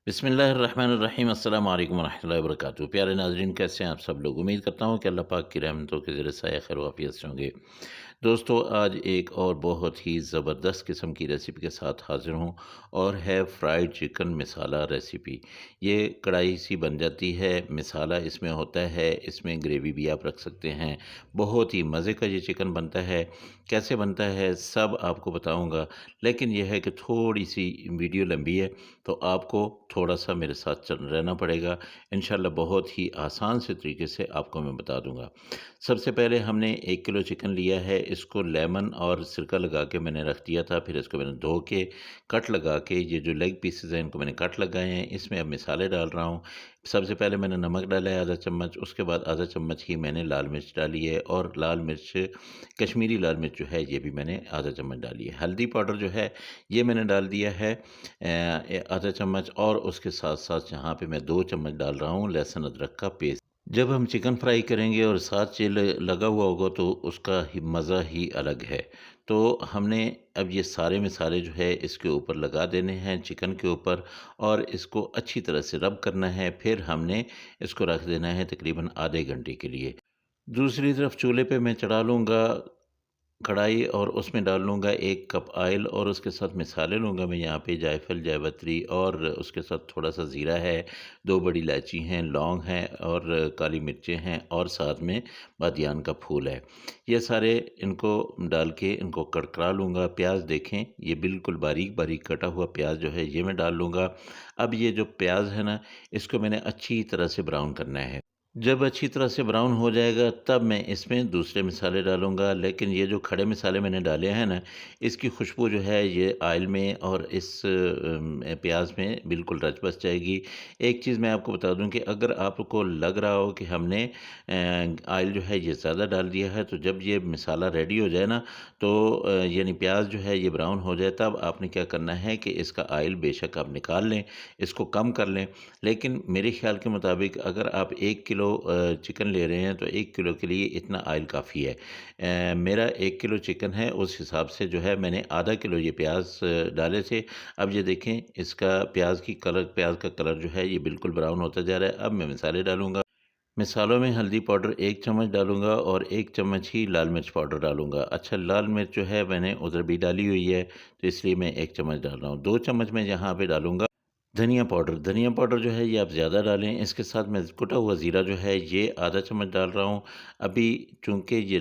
बिस्मिल्लाहिर्रहमानिर्रहीम अस्सलाम वालेकुम रहमतुल्लाहि व बरकातुहू। प्यारे नाज़रीन, कैसे हैं आप सब लोग? उम्मीद करता हूँ कि अल्लाह पाक की रहमतों के ज़रिए साया खैर वाफ़ियत से होंगे। दोस्तों, आज एक और बहुत ही ज़बरदस्त किस्म की रेसिपी के साथ हाज़िर हूँ और है फ्राइड चिकन मिसाला रेसिपी। ये कढ़ाई सी बन जाती है, मिसाला इसमें होता है, इसमें ग्रेवी भी आप रख सकते हैं। बहुत ही मज़े का ये चिकन बनता है। कैसे बनता है सब आपको बताऊँगा, लेकिन ये है कि थोड़ी-सी वीडियो लंबी है, तो आपको थोड़ा-सा मेरे साथ चल रहना पड़ेगा। इंशाअल्लाह बहुत ही आसान से तरीके से आपको मैं बता दूँगा। सबसे पहले हमने 1 किलो चिकन लिया है, इसको लेमन और सिरका लगा के मैंने रख दिया था, फिर इसको मैंने धो के कट लगा के ये जो लेग पीसेज़ हैं इनको मैंने कट लगाए हैं। इसमें अब मसाले डाल रहा हूँ। सबसे पहले मैंने नमक डाला है आधा चम्मच, उसके बाद आधा चम्मच ही मैंने लाल मिर्च डाली है और लाल मिर्च कश्मीरी लाल मिर्च जो है ये भी मैंने आधा चम्मच डाली है। हल्दी पाउडर जो है ये मैंने डाल दिया है आधा चम्मच, और उसके साथ-साथ यहाँ पे मैं 2 चम्मच डाल रहा हूँ लहसुन अदरक का पेस्ट। जब हम चिकन फ्राई करेंगे और साथ चिल लगा हुआ होगा तो उसका ही मज़ा ही अलग है। तो हमने अब ये सारे मसाले जो है इसके ऊपर लगा देने हैं चिकन के ऊपर, और इसको अच्छी तरह से रब करना है। फिर हमने इसको रख देना है तकरीबन आधे घंटे के लिए। दूसरी तरफ चूल्हे पे मैं चढ़ा लूँगा कढ़ाई, और उसमें डाल लूँगा 1 कप ऑयल, और उसके साथ मसाले लूँगा मैं यहाँ पे जायफल, जावित्री, और उसके साथ थोड़ा-सा ज़ीरा है, 2 बड़ी इलायची हैं, लौंग है, और काली मिर्चें हैं, और साथ में बादियान का फूल है। ये सारे इनको डाल के इनको कड़कड़ा लूँगा। प्याज़ देखें, ये बिल्कुल बारीक-बारीक कटा हुआ प्याज़ जो है ये मैं डाल लूँगा। अब ये जो प्याज़ है ना, इसको मैंने अच्छी तरह से ब्राउन करना है। जब अच्छी तरह से ब्राउन हो जाएगा तब मैं इसमें दूसरे मसाले डालूँगा, लेकिन ये जो खड़े मसाले मैंने डाले हैं ना, इसकी खुशबू जो है ये ऑयल में और इस प्याज़ में बिल्कुल रच बस जाएगी। एक चीज़ मैं आपको बता दूँ कि अगर आपको लग रहा हो कि हमने ऑयल जो है ये ज़्यादा डाल दिया है, तो जब ये मसाला रेडी हो जाए ना, तो यानी प्याज़ जो है ये ब्राउन हो जाए, तब आपने क्या करना है कि इसका ऑयल बेशक आप निकाल लें, इसको कम कर लें। लेकिन मेरे ख़्याल के मुताबिक अगर आप 1 किलो चिकन ले रहे हैं तो 1 किलो के लिए इतना ऑयल काफ़ी है। मेरा 1 किलो चिकन है, उस हिसाब से जो है मैंने आधा किलो ये प्याज़ डाले थे। अब ये देखें, इसका प्याज़ का कलर जो है ये बिल्कुल ब्राउन होता जा रहा है। अब मैं मसाले डालूँगा। मसालों में हल्दी पाउडर 1 चम्मच डालूँगा और 1 चम्मच ही लाल मिर्च पाउडर डालूँगा। अच्छा, लाल मिर्च जो है मैंने उधर भी डाली हुई है, तो इसलिए मैं 1 चम्मच डाल रहा हूँ। 2 चम्मच मैं यहाँ पे डालूँगा धनिया पाउडर जो है ये आप ज़्यादा डालें। इसके साथ मैं कुटा हुआ ज़ीरा जो है ये आधा चम्मच डाल रहा हूँ। अभी चूँकि ये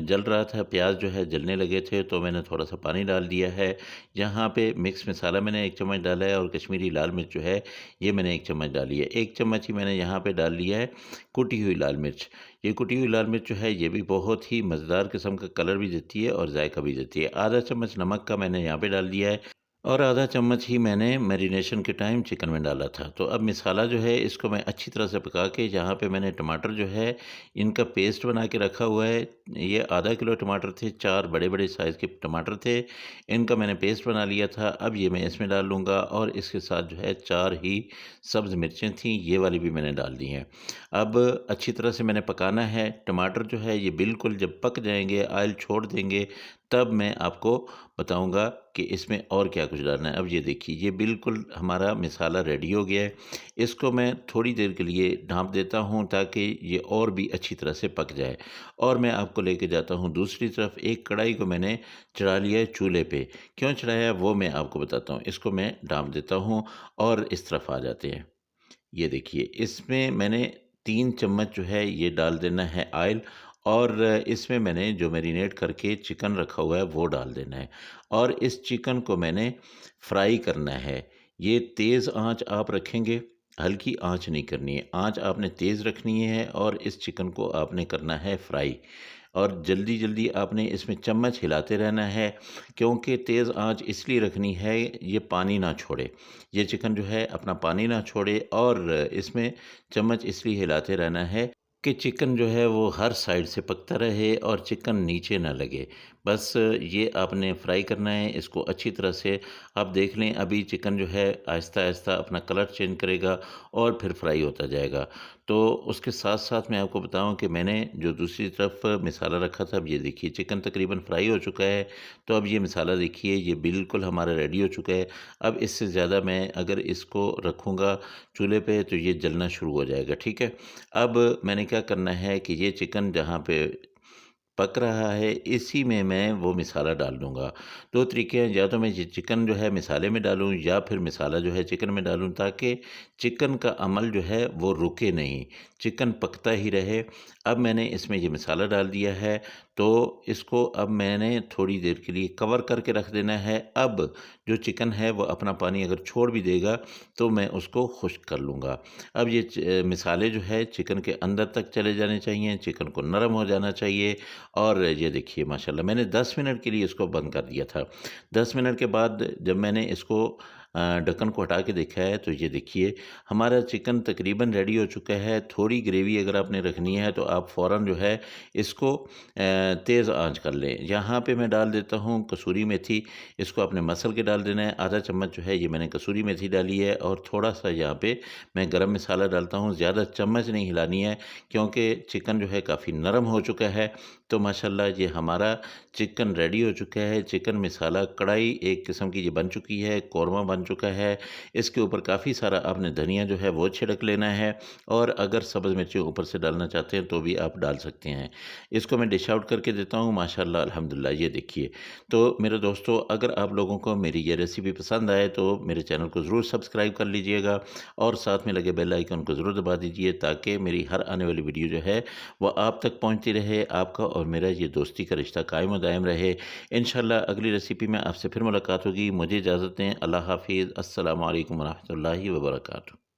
जल रहा था, प्याज़ जो है जलने लगे थे, तो मैंने थोड़ा-सा पानी डाल दिया है। यहाँ पे मिक्स मसाला मैंने 1 चम्मच डाला है, और कश्मीरी लाल मिर्च जो है ये मैंने 1 चम्मच डाली है। 1 चम्मच ही मैंने यहाँ पे डाल लिया है कुटी हुई लाल मिर्च। ये कुटी हुई लाल मिर्च जो है ये भी बहुत ही मज़ेदार किस्म का कलर भी देती है और जायका भी देती है। आधा चम्मच नमक का मैंने यहाँ पे डाल दिया है, और आधा चम्मच ही मैंने मैरिनेशन के टाइम चिकन में डाला था। तो अब मसाला जो है इसको मैं अच्छी तरह से पका के, जहाँ पे मैंने टमाटर जो है इनका पेस्ट बना के रखा हुआ है। ये आधा किलो टमाटर थे, 4 बड़े-बड़े साइज़ के टमाटर थे। इनका मैंने पेस्ट बना लिया था। अब ये मैं इसमें डाल लूँगा, और इसके साथ जो है 4 ही सब्ज़ मिर्चें थीं, ये वाली भी मैंने डाल दी हैं। अब अच्छी तरह से मैंने पकाना है। टमाटर जो है ये बिल्कुल जब पक जाएँगे, ऑयल छोड़ देंगे, तब मैं आपको बताऊँगा कि इसमें और क्या कुछ डालना है। अब ये देखिए, ये बिल्कुल हमारा मसाला रेडी हो गया है। इसको मैं थोड़ी देर के लिए ढाँप देता हूँ ताकि ये और भी अच्छी तरह से पक जाए, और मैं आपको लेके जाता हूँ दूसरी तरफ। एक कढ़ाई को मैंने चढ़ा लिया है चूल्हे पे। क्यों चढ़ाया है वो मैं आपको बताता हूँ। इसको मैं ढाँप देता हूँ और इस तरफ आ जाते हैं। ये देखिए, इसमें मैंने 3 चम्मच जो है ये डाल देना है ऑयल, और इसमें मैंने जो मैरिनेट करके चिकन रखा हुआ है वो डाल देना है, और इस चिकन को मैंने फ्राई करना है। ये तेज़ आंच आप रखेंगे, हल्की आंच नहीं करनी है। आंच आपने तेज़ रखनी है, और इस चिकन को आपने करना है फ्राई, और जल्दी-जल्दी आपने इसमें चम्मच हिलाते रहना है, क्योंकि तेज़ आंच इसलिए रखनी है ये पानी ना छोड़े। ये चिकन जो है अपना पानी ना छोड़े, और इसमें चम्मच इसलिए हिलाते रहना है कि चिकन जो है वो हर साइड से पकता रहे और चिकन नीचे ना लगे। बस ये आपने फ्राई करना है इसको अच्छी तरह से। आप देख लें अभी चिकन जो है आहिस्ता-आहिस्ता अपना कलर चेंज करेगा और फिर फ्राई होता जाएगा। तो उसके साथ-साथ मैं आपको बताऊँ कि मैंने जो दूसरी तरफ मसाला रखा था, अब ये देखिए चिकन तकरीबन फ्राई हो चुका है। तो अब ये मसाला देखिए ये बिल्कुल हमारा रेडी हो चुका है। अब इससे ज़्यादा मैं अगर इसको रखूँगा चूल्हे पे तो ये जलना शुरू हो जाएगा, ठीक है? अब मैंने क्या करना है कि ये चिकन जहाँ पे पक रहा है, इसी में मैं वो मसाला डाल दूँगा। 2 तरीके हैं, या तो मैं ये चिकन जो है मसाले में डालूँ या फिर मसाला जो है चिकन में डालूँ, ताकि चिकन का अमल जो है वो रुके नहीं, चिकन पकता ही रहे। अब मैंने इसमें ये मसाला डाल दिया है, तो इसको अब मैंने थोड़ी देर के लिए कवर करके रख देना है। अब जो चिकन है वो अपना पानी अगर छोड़ भी देगा, तो मैं उसको खुश्क कर लूँगा। अब ये मसाले जो है चिकन के अंदर तक चले जाने चाहिए, चिकन को नरम हो जाना चाहिए। और ये देखिए माशाल्लाह मैंने 10 मिनट के लिए इसको बंद कर दिया था। 10 मिनट के बाद जब मैंने इसको ढक्कन को हटा के देखा है, तो ये देखिए हमारा चिकन तकरीबन रेडी हो चुका है। थोड़ी ग्रेवी अगर आपने रखनी है तो आप फ़ौरन जो है इसको तेज़ आंच कर लें। यहाँ पे मैं डाल देता हूँ कसूरी मेथी, इसको आपने मसल के डाल देना है। आधा चम्मच जो है ये मैंने कसूरी मेथी डाली है, और थोड़ा-सा यहाँ पे मैं गरम मसाला डालता हूँ। ज़्यादा चम्मच नहीं हिलानी है, क्योंकि चिकन जो है काफ़ी नरम हो चुका है। तो माशाल्लाह ये हमारा चिकन रेडी हो चुका है। चिकन मसाला कढ़ाई एक किस्म की ये बन चुकी है, कौरमा बन चुका है। इसके ऊपर काफ़ी सारा आपने धनिया जो है वो छिड़क लेना है, और अगर सब्ज़ मिर्ची ऊपर से डालना चाहते हैं तो भी आप डाल सकते हैं। इसको मैं डिश आउट करके देता हूँ माशाल्लाह अल्हम्दुलिल्लाह। ये देखिए, तो मेरे दोस्तों अगर आप लोगों को मेरी ये रेसिपी पसंद आए तो मेरे चैनल को ज़रूर सब्सक्राइब कर लीजिएगा, और साथ में लगे बेल आइकन को ज़रूर दबा दीजिए, ताकि मेरी हर आने वाली वीडियो जो है वो आप तक पहुँचती रहे। आपका और मेरा ये दोस्ती का रिश्ता कायम और दायम रहे। इंशाल्लाह अगली रेसिपी में आपसे फिर मुलाकात होगी। मुझे इजाज़त दें। अल्लाह हाफ़िज़। अस्सलामु अलैकुम व रहमतुल्लाहि व बरकातुहू।